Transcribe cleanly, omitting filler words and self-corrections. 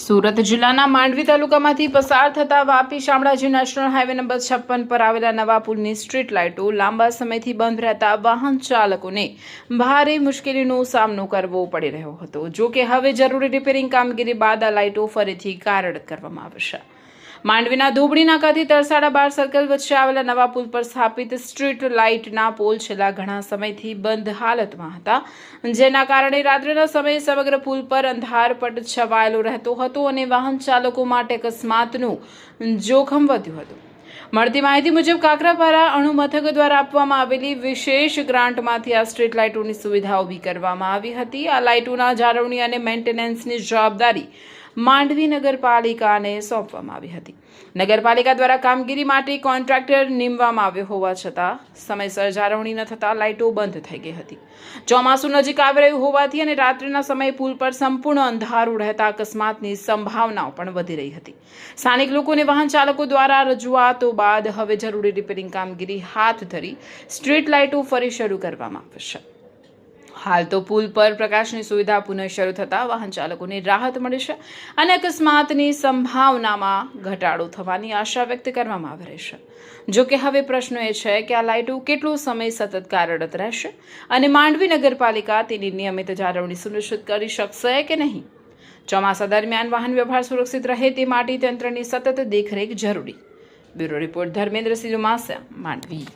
સુરત જિલ્લાના માંડવી તાલુકામાંથી પસાર થતા Vapi Shamlaji national highway number 56 પર આવેલા નવા પુલની સ્ટ્રીટ લાઇટો લાંબા સમયથી બંધ રહેતા વાહન ચાલકોને ભારે મુશ્કેલીનો સામનો કરવો પડી રહ્યો હતો। જો કે હવે જરૂરી રિપેરિંગ કામગીરી બાદ આ લાઇટો ફરીથી કાર્યરત કરવામાં આવશે। માંડવીના ધોબડી નાકાથી તરસાડા 12 સર્કલ વચ્ચે આવેલા નવા પુલ પર સ્થાપિત સ્ટ્રીટ લાઇટના પોલ છેલ્લા ઘણા સમયથી બંધ હાલતમાં હતા, જેના કારણે રાત્રિના સમયે સમગ્ર પુલ પર અંધારપટ છવાયેલો રહેતો હતો અને વાહન ચાલકો માટે અકસ્માતનું જોખમ વધ્યું હતું। મળતી માહિતી મુજબ કાકરાપારા અણુ મથક દ્વારા આપવામાં આવેલી વિશેષ ગ્રાન્ટમાંથી આ સ્ટ્રીટ લાઇટોની સુવિધા ઊભી કરવામાં આવી હતી। આ લાઇટોના જાળવણી અને મેન્ટેનન્સની જવાબદારી માંડવી નગરપાલિકાને સોંપવામાં આવી હતી। નગરપાલિકા દ્વારા કામગીરી માટે કોન્ટ્રાક્ટર નીમવામાં આવ્યો હોવા છતાં સમયસર જાળવણી ન થતાં લાઇટો બંધ થઈ ગઈ હતી। ચોમાસું નજીક આવી રહ્યું હોવાથી અને રાત્રિના સમયે પુલ પર સંપૂર્ણ અંધારું રહેતા અકસ્માતની સંભાવનાઓ પણ વધી રહી હતી। સ્થાનિક લોકોને વાહન ચાલકો દ્વારા રજૂઆતો બાદ હવે જરૂરી રિપેરિંગ કામગીરી હાથ ધરી સ્ટ્રીટ લાઇટો ફરી શરૂ કરવામાં આવશે। હાલ તો પુલ પર પ્રકાશની સુવિધા પુનઃ શરૂ થતાં વાહન ચાલકોને રાહત મળશે અને અકસ્માતની સંભાવનામાં ઘટાડો થવાની આશા વ્યક્ત કરવામાં આવી રહી છે। જો કે હવે પ્રશ્ન એ છે કે આ લાઇટો કેટલો સમય સતત કાર્યરત રહેશે અને માંડવી નગરપાલિકા તેની નિયમિત જાળવણી સુનિશ્ચિત કરી શકશે કે નહીં। ચોમાસા દરમિયાન વાહન વ્યવહાર સુરક્ષિત રહે તે માટે તંત્રની સતત દેખરેખ જરૂરી। Bureau report Dharmendrasinh Masiya, Mandvi.